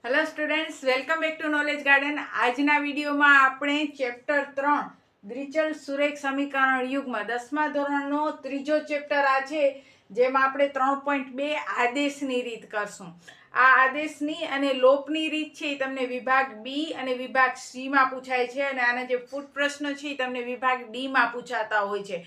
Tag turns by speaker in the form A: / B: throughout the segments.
A: Hello students, welcome back to knowledge garden. આજના વિડીયોમાં આપણે ચેપ્ટર 3 દ્વિચલ સુરેખ સમીકરણ યુગ્મ 10મા ધોરણનો ત્રીજો ચેપ્ટર આ છે, જેમાં આપણે 3.2 આદેશની રીત કરશું. આ આદેશની અને લોપની રીત છે એ તમને વિભાગ બી અને વિભાગ સી માં પૂછાય છે, અને આના જે ફૂટ પ્રશ્નો છે એ તમને વિભાગ ડી માં પૂછાતા હોય છે,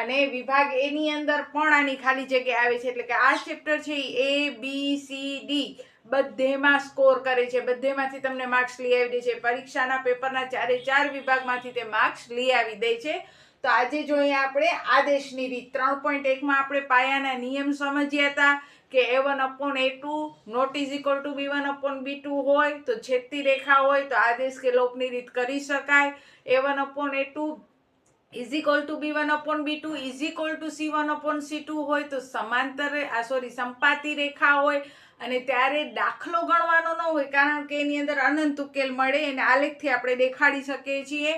A: અને વિભાગ એ ની અંદર પણ આની ખાલી જગ્યા આવે છે. એટલે કે આ ચેપ્ટર છે એ બી સી ડી બધેમાં સ્કોર કરે છે, બધેમાંથી તમને માર્ક્સ લઈ આવી દે છે. પરીક્ષાના પેપરના 4 વિભાગમાંથી તે માર્ક્સ લઈ આવી દે છે. તો આજે જોઈએ આપણે આદેશની રીત. 3.1માં આપણે પાયાના નિયમ સમજ્યા હતા કે a1/a2 not is equal to b1/b2 હોય તો છેદતી રેખા હોય તો આદેશ કે લોપની રીત કરી શકાય. a1/a2 is equal to b1/b2 is equal to c1/c2 હોય તો સંપાતી રેખા હોય, અને ત્યારે દાખલો ગણવાનો ન હોય, કારણ કે એની અંદર અનંત ઉકેલ મળે. એને આલેખથી આપણે દેખાડી શકીએ છીએ.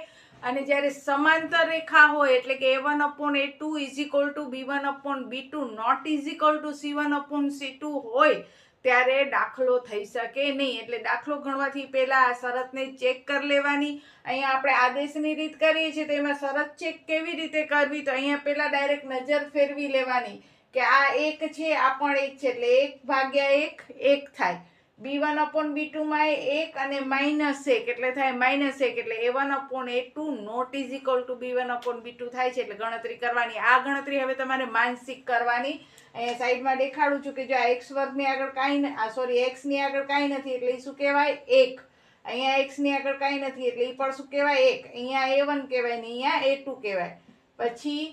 A: અને જ્યારે સમાંતર રેખા હોય એટલે કે a1/a2 is equal to b1/b2 not is equal to c1/c2 હોય ત્યારે દાખલો થઈ શકે નહીં. એટલે દાખલો ગણવાથી પહેલા આ શરતને ચેક કરી લેવાની. અહીંયા આપણે આદેશની રીત કરીએ છીએ તો એમાં શરત ચેક કેવી રીતે કરવી, તો અહીંયા પહેલા ડાયરેક્ટ નજર ફેરવી લેવાની કે આ 1 છે, આ પણ 1 છે, એટલે 1/1 1 થાય. b1/b2 માં 1 અને -1 એટલે થાય -1, એટલે a1/a2 not is equal to b1/b2 થાય છે. એટલે ગણતરી કરવાની. આ ગણતરી હવે તમારે માનસિક કરવાની. અહીંયા સાઈડમાં દેખાડું છું કે જો આ x વર્ગની આગળ કાંઈ x ની આગળ કાંઈ નથી એટલે એ શું કહેવાય 1. અહીંયા x ની આગળ કાંઈ નથી એટલે એ પણ શું કહેવાય 1. અહીંયા a1 કહેવાય ને અહીંયા a2 કહેવાય. પછી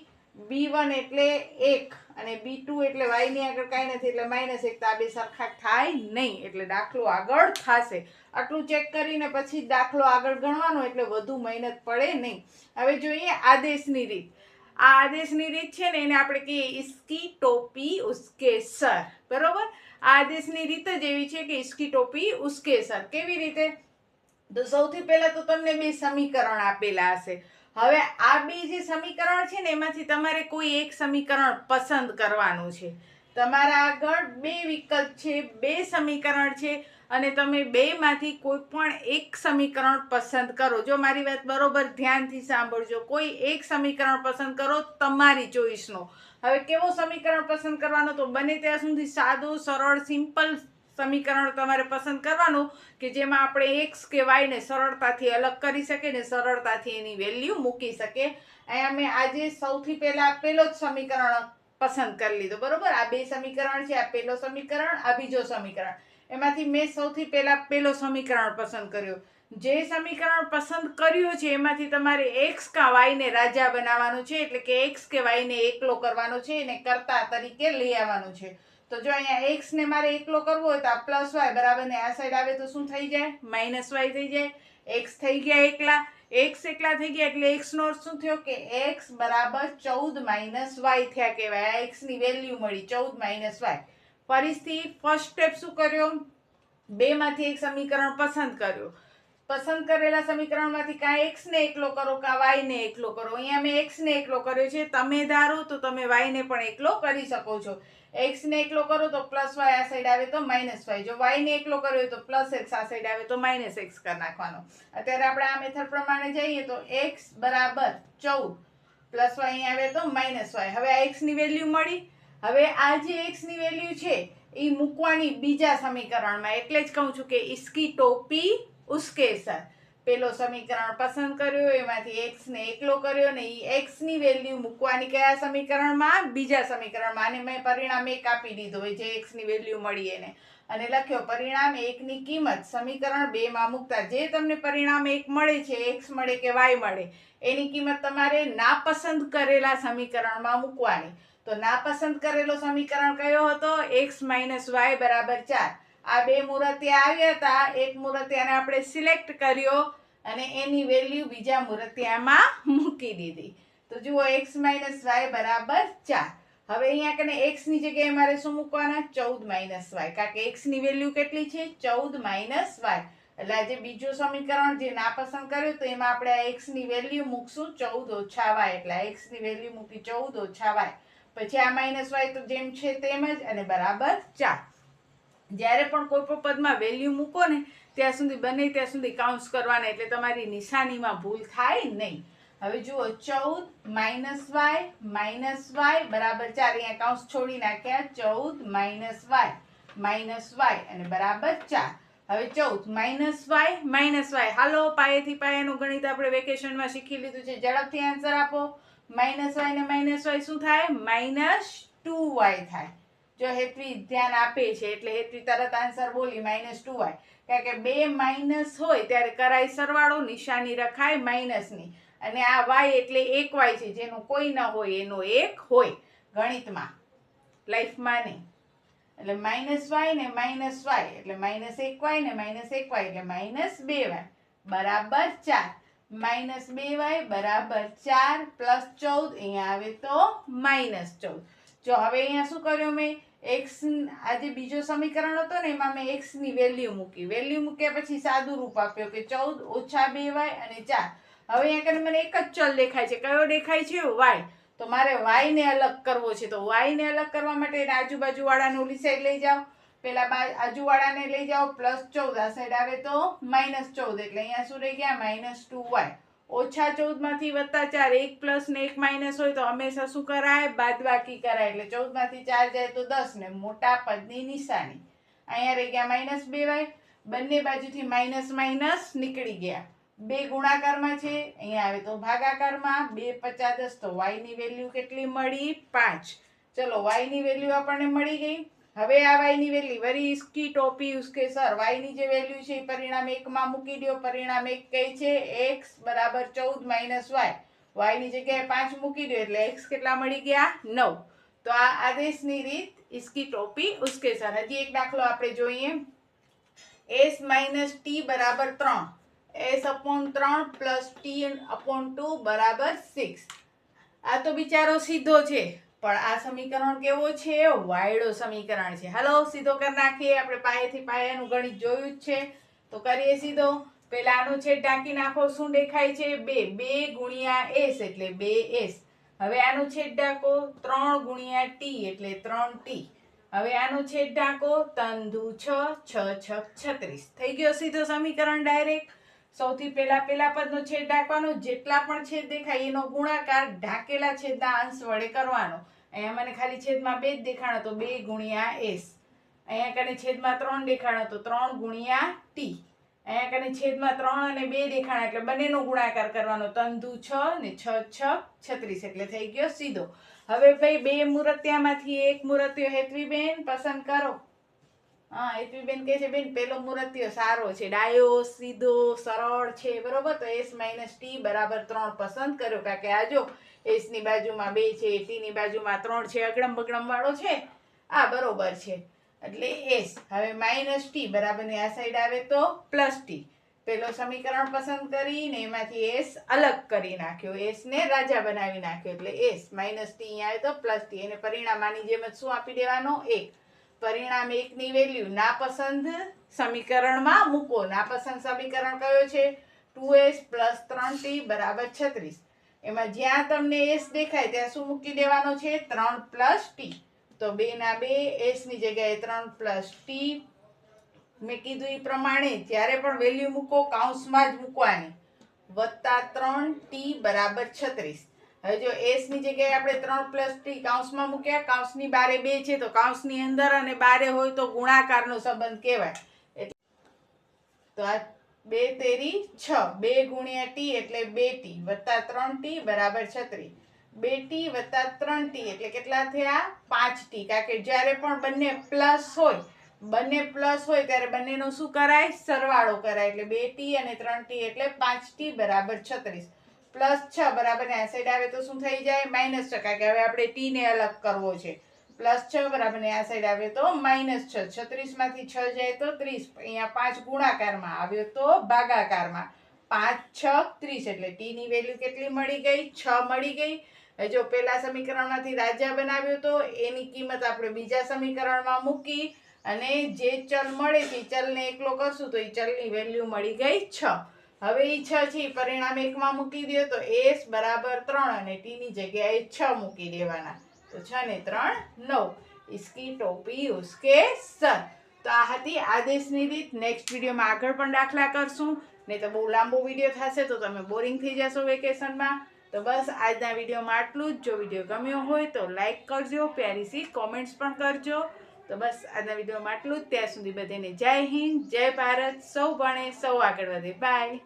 A: b1 એટલે 1 અને b2 એટલે y ની આગળ કાંઈ નથી એટલે -1, તો આ બે સરખા થાય નહીં, એટલે દાખલો આગળ થશે. આટલું ચેક કરીને પછી દાખલો આગળ ગણવાનો, એટલે વધુ મહેનત પડે નહીં. હવે જોઈએ આદેશની રીત. આ આદેશની રીત છે ને એને આપણે કહીએ ઇસકી ટોપી ઉસકે સર. બરોબર, આ આદેશની રીત જ એવી છે કે ઇસકી ટોપી ઉસકે સર. કેવી રીતે? તો સૌથી પહેલા તો તમને બે સમીકરણ આપેલા હશે. હવે આ બે જે સમીકરણ છે ને એમાંથી તમારે કોઈ એક સમીકરણ પસંદ કરવાનું છે. તમારા આગળ બે વિકલ્પ છે, બે સમીકરણ છે, અને તમે બેમાંથી કોઈ પણ એક સમીકરણ પસંદ કરો. જો મારી વાત બરોબર ધ્યાનથી સાંભળજો. કોઈ એક સમીકરણ પસંદ કરો તમારી ચોઈસનો. હવે કેવો સમીકરણ પસંદ કરવાનો? તો બને ત્યાં સુધી સાદું, સરળ, સિમ્પલ સમીકરણ તમારે પસંદ કરવાનું કે જેમાં આપણે x કે y ને સરળતાથી અલગ કરી શકીએ ને સરળતાથી એની વેલ્યુ મૂકી શકીએ. અહીંયા મેં આજે સૌથી પહેલા પહેલો જ સમીકરણ પસંદ કરી લીધો. બરોબર, આ બે સમીકરણ છે, આ પહેલો સમીકરણ, આ બીજો સમીકરણ. એમાંથી મેં સૌથી પહેલા પહેલો સમીકરણ પસંદ કર્યો. જે સમીકરણ પસંદ કર્યું છે એમાંથી તમારે x કા y ને રાજા બનાવવાનું છે, એટલે કે x કે y ને એકલો કરવાનો છે, એને કર્તા તરીકે લઈ આવવાનું છે. તો જો અહીંયા x ને મારે એકલો કરવો હોય તો આ +y બરાબર ને આ સાઈડ આવે તો શું થઈ જાય? -y થઈ જાય. x થઈ ગયા એકલા. x એકલા થઈ ગયા એટલે x નો અર્થ શું થયો કે x બરાબર 14 - y થયા કહેવાય. આ x ની વેલ્યુ મળી 14 - y. ફરીથી ફર્સ્ટ સ્ટેપ શું કર્યો? બેમાંથી એક સમીકરણ પસંદ કર્યો. પસંદ કરેલા સમીકરણમાંથી કાં x ને એકલો કરો કાં y ને એકલો કરો. અહીંયા મેં x ને એકલો કર્યો છે. તમે ધારો તો તમે y ને પણ એકલો કરી શકો છો. x ને એકલો કરો તો +y આ સાઈડ આવે તો -y. જો y ને એકલો કર્યો તો +x આ સાઈડ આવે તો -x કરી નાખવાનો. અત્યારે આપણે આ મેથડ પ્રમાણે જઈએ તો x બરાબર 14 +y અહીં આવે તો -y. હવે આ x ની વેલ્યુ મળી. હવે આ જે x ની વેલ્યુ છે એ મૂકવાની બીજા સમીકરણમાં. એટલે જ કહું છું કે ઇસકી ટોપી ઉસકે સર. પેલો સમીકરણ પસંદ કર્યો, એમાંથી x ને એકલો કર્યો ને એ x ની વેલ્યુ મૂકવાની કયા સમીકરણમાં? બીજા સમીકરણમાં. અને મેં પરિણામ 1 આપી દીધો હોય જે x ની વેલ્યુ મળી એને, અને લખ્યો પરિણામ 1 ની કિંમત સમીકરણ 2 માં મૂકતા જે તમને પરિણામ 1 મળે છે, x મળે કે y મળે, એની કિંમત તમારે નાપસંદ કરેલા સમીકરણમાં મૂકવાની. તો નાપસંદ કરેલો સમીકરણ કયો હતો? x - y બરાબર 4. આ બે મૂર્તિયા આવ્યા હતા. એક મૂર્તિયાને આપણે સિલેક્ટ કર્યો અને એની વેલ્યુ બીજા મૂર્તિયામાં મૂકી દીધી. તો જુઓ x - y બરાબર 4. હવે અહીંયા કને x ની જગ્યાએ મારે શું મૂકવાના? 14 - y, કારણ કે x ની વેલ્યુ કેટલી છે? 14 - y. એટલે આ જે બીજું સમીકરણ જે નાપસંદ કર્યું તો એમાં આપણે આ x ની વેલ્યુ મૂકશું 14 - y. એટલે x ની વેલ્યુ મૂકી 14 - y. પછી આ -y તો જેમ છે તેમ જ, અને બરાબર 4. જ્યારે પણ કોઈ પણ પદમાં વેલ્યુ મૂકો ને ત્યાં સુધી બને ત્યાં સુધી કાઉન્સ કરવાના, એટલે તમારી નિશાનીમાં ભૂલ થાય નહીં. હવે જુઓ 14 -y બરાબર 4. અહીંયા કાઉન્સ છોડી નાખ્યા. 14 -y અને બરાબર 4. હવે 14 -y હાલો, પાયેથી પાયાનું ગણિત આપણે વેકેશનમાં શીખી લીધું છે. ઝડપથી આન્સર આપો. -y ને -y શું થાય? -2y થાય. જો હેતવી ધ્યાન આપે છે એટલે હેતવી તરત આન્સર બોલી -2y. કારણ કે બે માઇનસ હોય ત્યારે કરાય સરવાળો, નિશાની રખાય માઇનસની. અને આ y એટલે એક y છે, જેનું કોઈ ન હોય એનો એક હોય ગણિતમાં, લાઈફમાં નહીં. એટલે -y ને -y એટલે -1y ને -1y એટલે -2y બરાબર 4. -2y બરાબર 4 પ્લસ 14, અહીંયા આવે તો -14. જો હવે અહીંયા શું કર્યું મેં? x, આ જે બીજો સમીકરણ હતો ને એમાં મેં x ની વેલ્યુ મૂકી. વેલ્યુ મૂક્યા પછી સાદું રૂપ આપ્યો કે 14 ઓછા 2y અને 4. હવે અહીંયા કને મને એક જ ચલ દેખાય છે. કયો દેખાય છે? y. તો મારે y ને અલગ કરવો છે. તો y ને અલગ કરવા માટે આજુબાજુ વાળાને ઓલી સાઈડ લઈ જાઓ. પેલા આજુવાળાને લઈ જાઓ +14, આ સાઈડ આવે તો -14. એટલે અહીંયા શું રહી ગયા? -2y. ઓછા 14 માંથી +4, એક પ્લસ ને એક માઇનસ હોય તો હંમેશા શું કરાય? બાદબાકી કરાય. એટલે 14 માંથી 4 જાય તો 10 ને મોટા પદની નિશાની. અહીંયા રહી ગયા -2y. બંને બાજુથી માઇનસ માઇનસ નીકળી ગયા. બે ગુણાકારમાં છે, અહીંયા આવે તો ભાગાકારમાં. 2 × 5 = 10. તો y ની વેલ્યુ કેટલી મળી? 5. ચલો, y ની વેલ્યુ આપણને મળી ગઈ. હવે આ y ની વેલ્યુ વરી इसकी टोपी उसके सर. y ની જે વેલ્યુ છે એ પરિણામ 1 માં મૂકી દો. પરિણામ 1 કઈ છે? x બરાબર 14 - y. y ની જગ્યાએ 5 મૂકી દો એટલે x કેટલા મળી ગયા? 9. તો આ આદેશની રીત इसकी टोपी उसके सर. હજી એક દાખલો આપણે જોઈએ. s - t બરાબર 3. s/3 + t/2 બરાબર 6. આ તો બિચારો સીધો છે, પણ આ સમીકરણ કેવો છે? વાયડો સમીકરણ છે. હાલો, સીધો કરી નાખીએ. આપણે પાયેથી પાયાનું ગણિત જોયું જ છે, તો કરીએ સીધો. પેલા આનો છેદ ઢાંકી નાખો. શું દેખાય છે? 2. 2 × s એટલે 2s. હવે આનો છેદ ઢાંકો. 3 × t એટલે 3t. હવે આનો છેદ ઢાંકો. 3 દુ 6, 6 × 6 = 36. થઈ ગયો સીધો સમીકરણ ડાયરેક્ટ. સૌથી પેલા પદનો છેદ ઢાંકવાનો. જેટલા પણ છેદ દેખાય એનો ગુણાકાર ઢાંકેલા છેદના અંશ વડે કરવાનો. અહીંયા મને ખાલી છેદમાં 2 જ દેખાણો તો 2 × s. અહીંયા કને છેદમાં 3 દેખાણો તો 3 × t. અહીંયા કને છેદમાં 3 અને 2 દેખાણા એટલે બંનેનો ગુણાકાર કરવાનો. 3 દુ 6 ને 6 × 6 = 36. એટલે થઈ ગયો સીધો. હવે ભાઈ બે મૂર્ત્યામાંથી એક મૂર્ત્યો હેતવીબેન પસંદ કરો. હા, હેતવીબેન કહે છે બેન પેલો મૂર્ત્યો સારો છે, ડાયો, સીધો, સરળ છે, બરોબર. તો s - t બરાબર 3 પસંદ કર્યો. કારણ કે આ જો s ની બાજુમાં 2 છે, t ની બાજુમાં 3 છે, અગડમ બગડમ વાળો છે. આ બરોબર છે એટલે s. હવે -t બરાબર ને આ સાઈડ આવે તો +t. પેલો સમીકરણ પસંદ કરીને એમાંથી s અલગ કરી નાખ્યો. s ને રાજા બનાવી નાખ્યો એટલે s - t અહીંયા આવે તો +t. એને પરિણામ આની જેમ જ શું આપી દેવાનો? 1. પરિણામ 1 ની વેલ્યુ નાપસંદ સમીકરણમાં મૂકો. નાપસંદ સમીકરણ કયો છે? 2s + 3t બરાબર 36. એમાં જ્યાં તમને s દેખાય ત્યાં શું મૂકી દેવાનો છે? 3 + t. તો 2 ના 2, s ની જગ્યાએ 3 + t. મેં કીધું એ પ્રમાણે જ્યારે પણ વેલ્યુ મૂકો કાઉન્સમાં જ મૂકવાની. +3t બરાબર 36. હવે જો s ની જગ્યાએ આપણે 3 + t કાઉન્સમાં મૂક્યા. કાઉન્સની બારે 2 છે તો કાઉન્સની અંદર અને બારે હોય તો ગુણાકારનો સંબંધ કહેવાય. એટલે તો આ 2 તેરી 6. 2 × t એટલે 2t +3t બરાબર 36. 2t + 3t એટલે કેટલા થયા? 5t. કારણ કે જ્યારે પણ બંને પ્લસ હોય ત્યારે બંનેનો શું કરાય? સરવાળો કરાય. એટલે 2t અને 3t એટલે 5t બરાબર 36. +6 બરાબર ને આ સાઈડ આવે તો શું થઈ જાય? -6. કારણ કે હવે આપણે t ને અલગ કરવો છે. +6 બરાબર ને આ સાઈડ આવે તો -6. 36 માંથી 6 જાય તો 30. અહીંયા 5 ગુણાકારમાં આવ્યો તો ભાગાકારમાં. 5 × 6 = 30. એટલે t ની વેલ્યુ કેટલી મળી ગઈ? 6 મળી ગઈ. જો પેલા સમીકરણમાંથી રાજા બનાવ્યો તો એની કિંમત આપણે બીજા સમીકરણમાં મૂકી અને જે ચલ મળે છે ચલને એકલો કરશું તો એ ચલની વેલ્યુ મળી ગઈ 6. હવે એ 6 છે પરિણામ 1 માં મૂકી દો તો s બરાબર 3 અને t ની જગ્યાએ 6 મૂકી દેવાના. તો 6 ને 3 9. इसकी टोपी उसके सर. તો આ હતી આદેશની રીત. નેક્સ્ટ વિડીયોમાં આગળ પણ દાખલા કરશું, નહીં તો બહુ લાંબો વિડીયો થશે તો તમે બોરિંગ થઈ જશો વેકેશનમાં. તો બસ આજના વિડીયોમાં આટલું જ. જો વિડીયો ગમ્યો હોય તો લાઈક કરજો, પ્યારી સી કોમેન્ટ્સ પણ કરજો. તો બસ આજના વિડીયોમાં આટલું જ. ત્યાં સુધી બધાને જય હિન્દ, જય ભારત. સૌ ભણે સૌ આગળ વધે. બાય.